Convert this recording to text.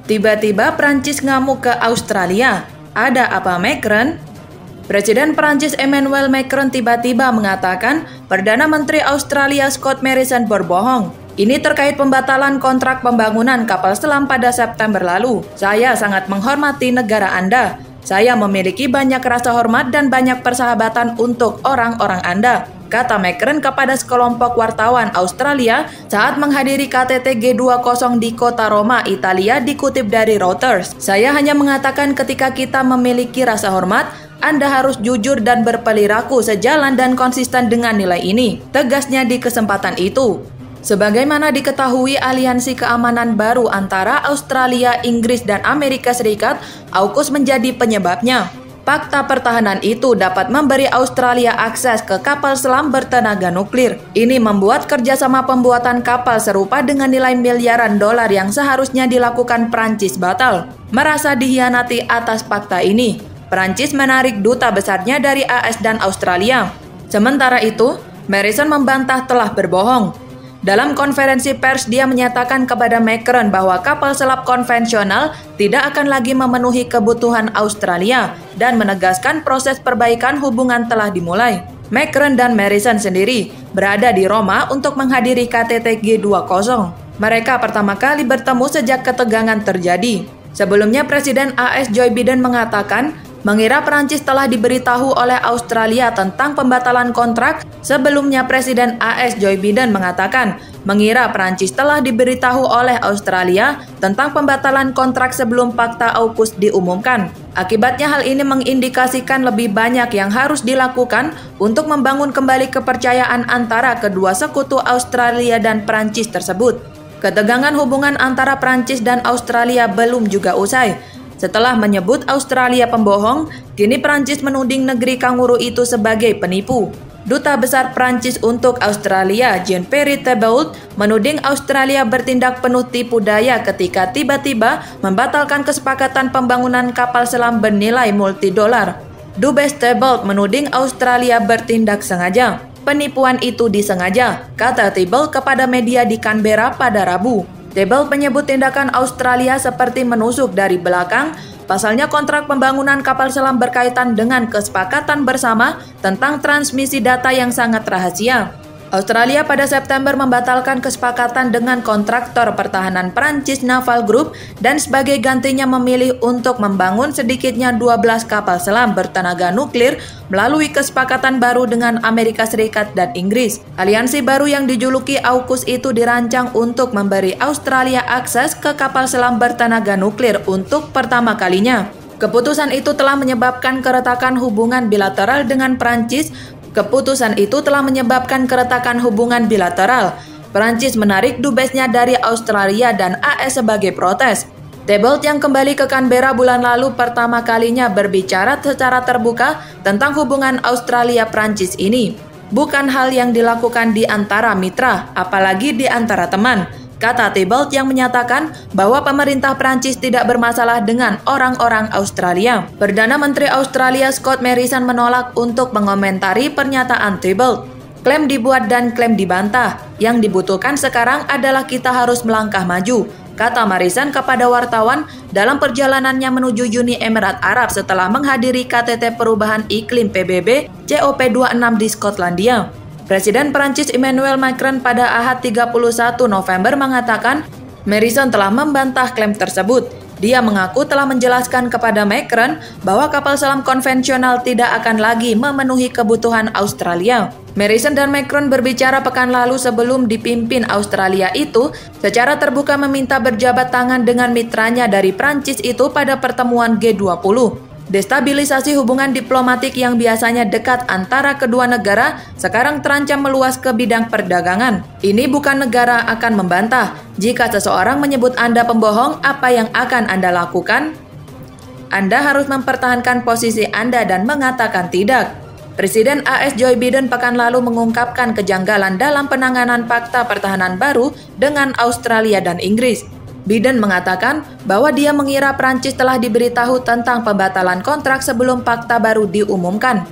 Tiba-tiba Prancis ngamuk ke Australia. Ada apa, Macron? Presiden Prancis Emmanuel Macron tiba-tiba mengatakan Perdana Menteri Australia Scott Morrison berbohong. Ini terkait pembatalan kontrak pembangunan kapal selam pada September lalu. Saya sangat menghormati negara Anda. Saya memiliki banyak rasa hormat dan banyak persahabatan untuk orang-orang Anda, kata Macron kepada sekelompok wartawan Australia saat menghadiri KTT G20 di kota Roma, Italia, dikutip dari Reuters. Saya hanya mengatakan ketika kita memiliki rasa hormat, Anda harus jujur dan berperilaku sejalan dan konsisten dengan nilai ini, tegasnya di kesempatan itu. Sebagaimana diketahui, aliansi keamanan baru antara Australia, Inggris, dan Amerika Serikat, AUKUS menjadi penyebabnya. Fakta pertahanan itu dapat memberi Australia akses ke kapal selam bertenaga nuklir. Ini membuat kerjasama pembuatan kapal serupa dengan nilai miliaran dolar yang seharusnya dilakukan Prancis batal. Merasa dihianati atas fakta ini, Prancis menarik duta besarnya dari AS dan Australia. Sementara itu, Morrison membantah telah berbohong. Dalam konferensi pers, dia menyatakan kepada Macron bahwa kapal selam konvensional tidak akan lagi memenuhi kebutuhan Australia dan menegaskan proses perbaikan hubungan telah dimulai. Macron dan Morrison sendiri berada di Roma untuk menghadiri KTT G20. Mereka pertama kali bertemu sejak ketegangan terjadi. Sebelumnya, Presiden AS Joe Biden mengatakan mengira Prancis telah diberitahu oleh Australia tentang pembatalan kontrak. Sebelumnya, Presiden AS Joe Biden mengatakan mengira Prancis telah diberitahu oleh Australia tentang pembatalan kontrak sebelum fakta AUKUS diumumkan. Akibatnya, hal ini mengindikasikan lebih banyak yang harus dilakukan untuk membangun kembali kepercayaan antara kedua sekutu Australia dan Prancis tersebut. Ketegangan hubungan antara Prancis dan Australia belum juga usai. Setelah menyebut Australia pembohong, kini Prancis menuding negeri kanguru itu sebagai penipu. Duta Besar Prancis untuk Australia, Jean-Pierre Thebault, menuding Australia bertindak penuh tipu daya ketika tiba-tiba membatalkan kesepakatan pembangunan kapal selam bernilai multidolar. Dubes Thebault menuding Australia bertindak sengaja. Penipuan itu disengaja, kata Thebault kepada media di Canberra pada Rabu. Thebault menyebut tindakan Australia seperti menusuk dari belakang. Pasalnya, kontrak pembangunan kapal selam berkaitan dengan kesepakatan bersama tentang transmisi data yang sangat rahasia. Australia pada September membatalkan kesepakatan dengan kontraktor pertahanan Prancis Naval Group dan sebagai gantinya memilih untuk membangun sedikitnya 12 kapal selam bertenaga nuklir melalui kesepakatan baru dengan Amerika Serikat dan Inggris. Aliansi baru yang dijuluki AUKUS itu dirancang untuk memberi Australia akses ke kapal selam bertenaga nuklir untuk pertama kalinya. Keputusan itu telah menyebabkan keretakan hubungan bilateral dengan Prancis. Prancis menarik dubesnya dari Australia dan AS sebagai protes. Thebault yang kembali ke Canberra bulan lalu pertama kalinya berbicara secara terbuka tentang hubungan Australia-Prancis ini. Bukan hal yang dilakukan di antara mitra, apalagi di antara teman, kata Thebault yang menyatakan bahwa pemerintah Prancis tidak bermasalah dengan orang-orang Australia. Perdana Menteri Australia Scott Morrison menolak untuk mengomentari pernyataan Thebault. Klaim dibuat dan klaim dibantah. Yang dibutuhkan sekarang adalah kita harus melangkah maju, kata Morrison kepada wartawan dalam perjalanannya menuju Uni Emirat Arab setelah menghadiri KTT Perubahan Iklim PBB COP26 di Skotlandia. Presiden Prancis Emmanuel Macron pada Ahad 31 November mengatakan Morrison telah membantah klaim tersebut. Dia mengaku telah menjelaskan kepada Macron bahwa kapal selam konvensional tidak akan lagi memenuhi kebutuhan Australia. Morrison dan Macron berbicara pekan lalu sebelum dipimpin Australia itu secara terbuka meminta berjabat tangan dengan mitranya dari Prancis itu pada pertemuan G20. Destabilisasi hubungan diplomatik yang biasanya dekat antara kedua negara sekarang terancam meluas ke bidang perdagangan. Ini bukan negara akan membantah. Jika seseorang menyebut Anda pembohong, apa yang akan Anda lakukan? Anda harus mempertahankan posisi Anda dan mengatakan tidak. Presiden AS Joe Biden pekan lalu mengungkapkan kejanggalan dalam penanganan fakta pertahanan baru dengan Australia dan Inggris. Biden mengatakan bahwa dia mengira Prancis telah diberitahu tentang pembatalan kontrak sebelum fakta baru diumumkan.